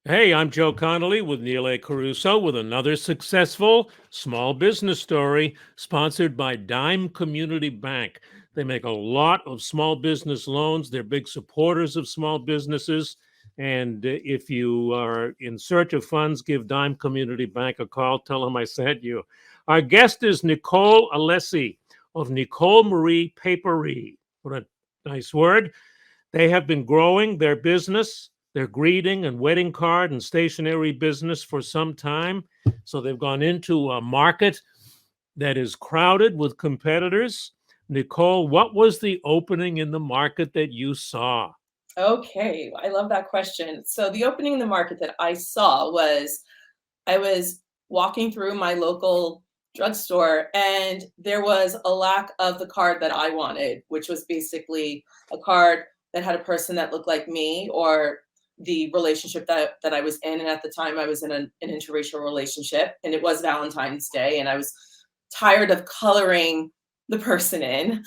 Hey, I'm Joe Connolly with Neil A. Caruso with another successful small business story sponsored by Dime Community Bank. They make a lot of small business loans. They're big supporters of small businesses. And if you are in search of funds, give Dime Community Bank a call. Tell them I sent you. Our guest is Nicole Alessi of Nicole Marie Paperie. What a nice word. They have been growing their business, their greeting and wedding card and stationery business for some time. So they've gone into a market that is crowded with competitors. Nicole, what was the opening in the market that you saw? Okay, I love that question. So the opening in the market that I saw was I was walking through my local drugstore and there was a lack of the card that I wanted, which was basically a card that had a person that looked like me or the relationship that I was in. And at the time I was in an interracial relationship and it was Valentine's Day and I was tired of coloring the person in.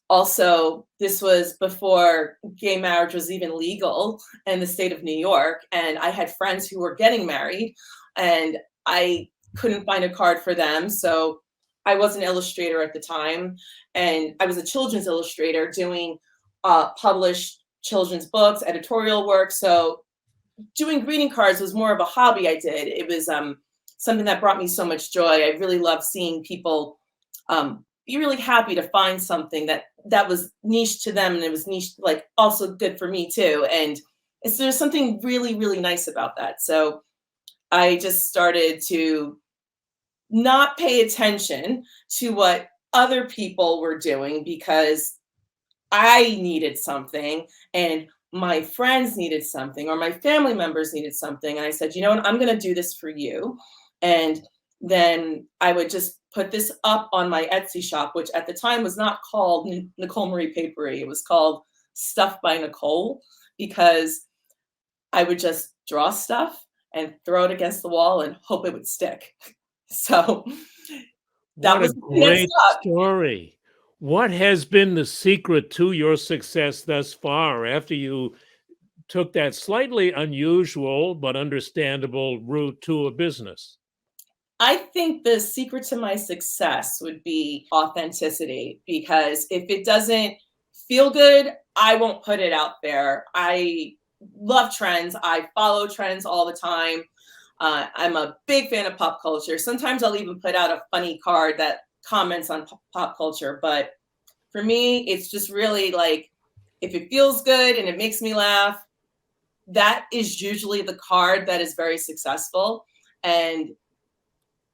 Also, this was before gay marriage was even legal in the state of New York. And I had friends who were getting married and I couldn't find a card for them. So I was an illustrator at the time and I was a children's illustrator doing published children's books, editorial work. So doing greeting cards was more of a hobby I did. It was something that brought me so much joy. I really love seeing people be really happy to find something that was niche to them and it was niche, like also good for me too. And there's something really, really nice about that. So I just started to not pay attention to what other people were doing because I needed something and my friends needed something or my family members needed something. And I said, you know what, I'm going to do this for you. And then I would just put this up on my Etsy shop, which at the time was not called Nicole Marie Papery. It was called Stuff by Nicole because I would just draw stuff and throw it against the wall and hope it would stick. So that What a was the thing that great stuck. story. What has been the secret to your success thus far after you took that slightly unusual but understandable route to a business? I think the secret to my success would be authenticity because if it doesn't feel good, I won't put it out there. I love trends. I follow trends all the time. I'm a big fan of pop culture. Sometimes I'll even put out a funny card that comments on pop culture. But for me, it's just really like if it feels good and it makes me laugh, that is usually the card that is very successful. And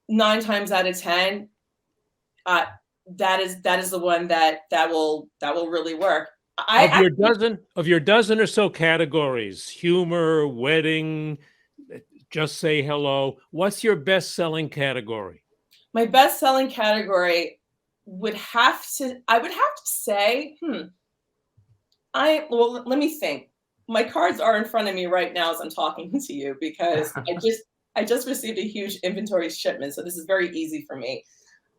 9 times out of 10, uh, that is the one that will really work. I actually Of your dozen or so categories, humor, wedding, just say hello, what's your best-selling category? my best selling category I would have to say, I well let me think. My cards are in front of me right now as I'm talking to you because I just received a huge inventory shipment, so this is very easy for me.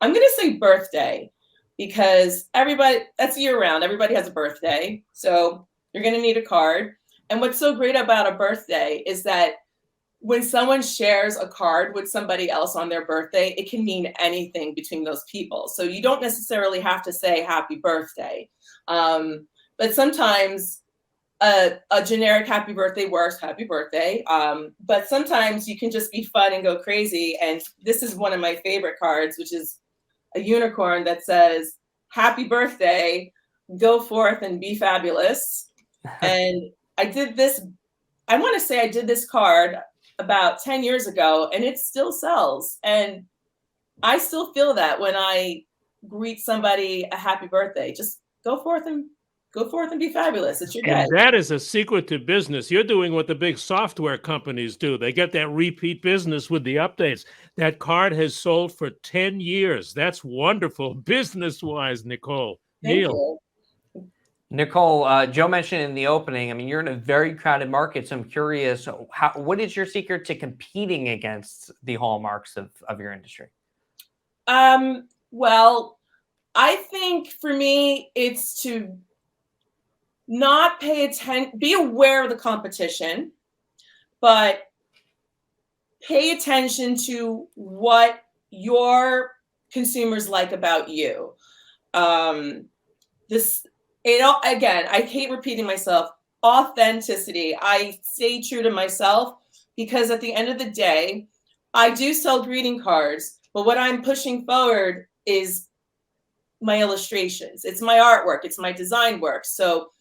I'm gonna say birthday because everybody that's year round. Everybody has a birthday. So you're gonna need a card. And what's so great about a birthday is that when someone shares a card with somebody else on their birthday, it can mean anything between those people. So you don't necessarily have to say happy birthday. But sometimes a generic happy birthday works, happy birthday. But sometimes you can just be fun and go crazy. And this is one of my favorite cards, which is a unicorn that says, happy birthday, go forth and be fabulous. And I did this, I want to say I did this card about 10 years ago and it still sells. And I still feel that when I greet somebody a happy birthday, just go forth and be fabulous. It's your day. And that is a secret to business. You're doing what the big software companies do. They get that repeat business with the updates. That card has sold for 10 years. That's wonderful business-wise, Nicole. Thank Neil. you. Nicole, Joe mentioned in the opening, I mean, you're in a very crowded market. So I'm curious, what is your secret to competing against the hallmarks of your industry? Well, I think for me, it's to not pay attention, be aware of the competition, but pay attention to what your consumers like about you. Again, I hate repeating myself. Authenticity. I stay true to myself because at the end of the day, I do sell greeting cards, but what I'm pushing forward is my illustrations. It's my artwork. It's my design work. So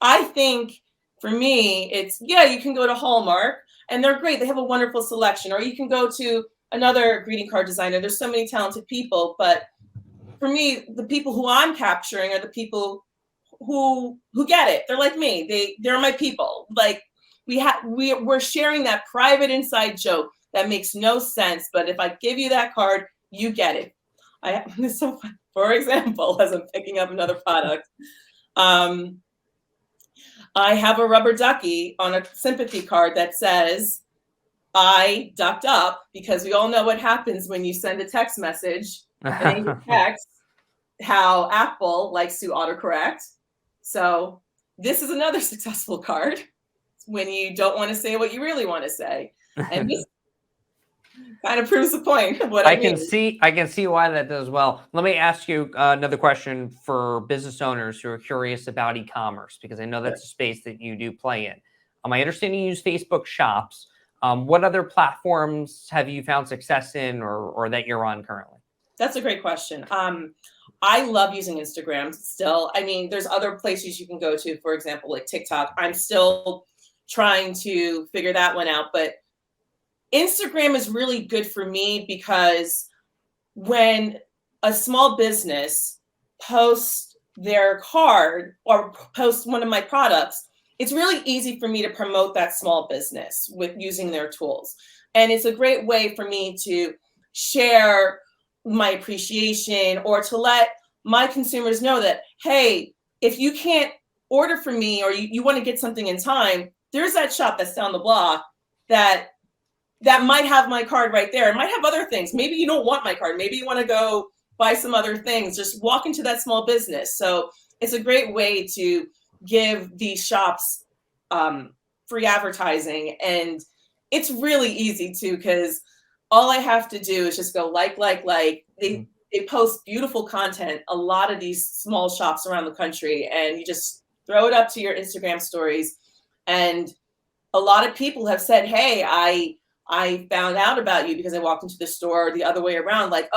I think for me, you can go to Hallmark and they're great. They have a wonderful selection. Or you can go to another greeting card designer. There's so many talented people. But for me, the people who I'm capturing are the people who get it. They're like me. They're my people. Like we're sharing that private inside joke that makes no sense. But if I give you that card, you get it. So for example, as I'm picking up another product, I have a rubber ducky on a sympathy card that says, I ducked up, because we all know what happens when you send a text message and in your text, how Apple likes to autocorrect. So this is another successful card when you don't want to say what you really want to say. And this kind of proves the point of what I mean. I can see why that does well. Let me ask you another question for business owners who are curious about e-commerce, because I know that's a space that you do play in. I understand you use Facebook Shops. What other platforms have you found success in or that you're on currently? That's a great question. I love using Instagram still. I mean, there's other places you can go to, for example, like TikTok. I'm still trying to figure that one out, but Instagram is really good for me because when a small business posts their card or posts one of my products, it's really easy for me to promote that small business with using their tools. And it's a great way for me to share my appreciation or to let my consumers know that, hey, if you can't order from me or you want to get something in time, there's that shop that's down the block that might have my card right there. It might have other things. Maybe you don't want my card. Maybe you want to go buy some other things. Just walk into that small business. So it's a great way to give these shops free advertising. And it's really easy too, because all I have to do is just go like. They post beautiful content, a lot of these small shops around the country, and you just throw it up to your Instagram stories. And a lot of people have said, hey, I found out about you because I walked into the store, the other way around, like,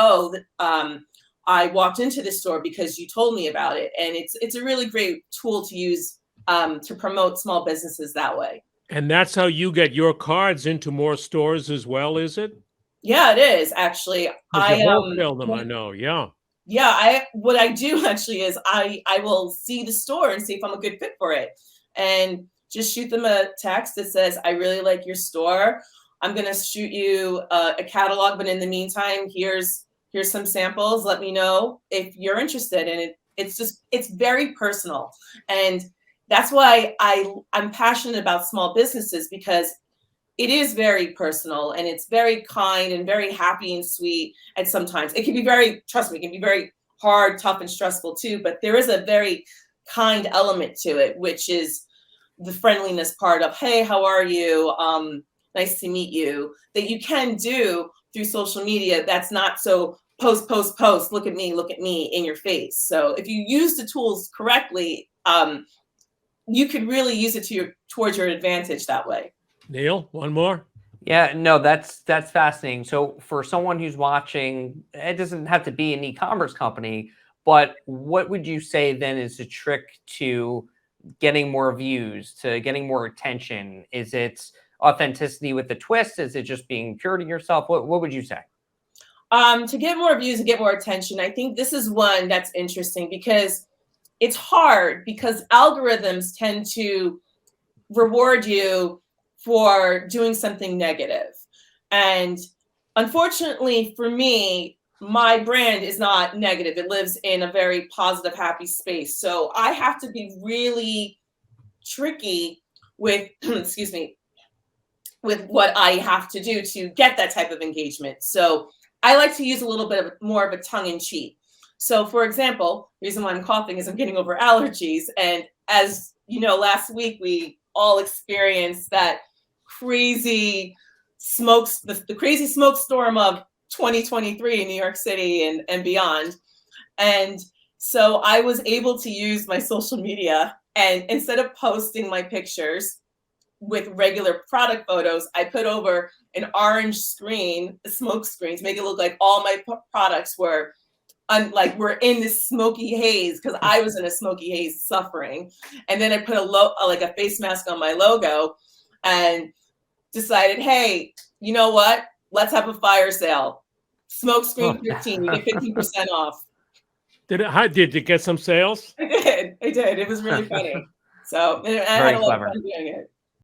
I walked into the store because you told me about it. And it's a really great tool to use to promote small businesses that way. And that's how you get your cards into more stores as well, is it? Yeah, it is actually. I wholesale them, I know. Yeah. Yeah, what I do actually is I will see the store and see if I'm a good fit for it, and just shoot them a text that says, I really like your store. I'm going to shoot you a catalog, but in the meantime, here's some samples. Let me know if you're interested. And it's very personal. And that's why I'm passionate about small businesses, because it is very personal and it's very kind and very happy and sweet. And sometimes it can be trust me, it can be very hard, tough, and stressful too. But there is a very kind element to it, which is the friendliness part of, hey, how are you? Nice to meet you, that you can do through social media. That's not so post, look at me in your face. So if you use the tools correctly, you could really use it towards your advantage that way. Neil, one more? Yeah, no, that's fascinating. So for someone who's watching, it doesn't have to be an e-commerce company, but what would you say then is a trick to getting more views, to getting more attention? Is it authenticity with the twist? Is it just being pure to yourself? What would you say? To get more views and get more attention, I think this is one that's interesting because it's hard, because algorithms tend to reward you for doing something negative. And unfortunately for me, my brand is not negative. It lives in a very positive, happy space. So I have to be really tricky with, excuse me, with what I have to do to get that type of engagement. So I like to use a little bit more of a tongue in cheek. So for example, the reason why I'm coughing is I'm getting over allergies. And as you know, last week we all experienced that crazy the crazy smoke storm of 2023 in New York City and beyond. And so I was able to use my social media, and instead of posting my pictures with regular product photos, I put over an orange screen, a smoke screen, to make it look like all my products were we're in this smoky haze, because I was in a smoky haze suffering. And then I put a face mask on my logo and decided, hey, you know what? Let's have a fire sale. Smoke screen 15, you get 15% off. Did you get some sales? I did. It was really funny. So I had a lot of fun doing it.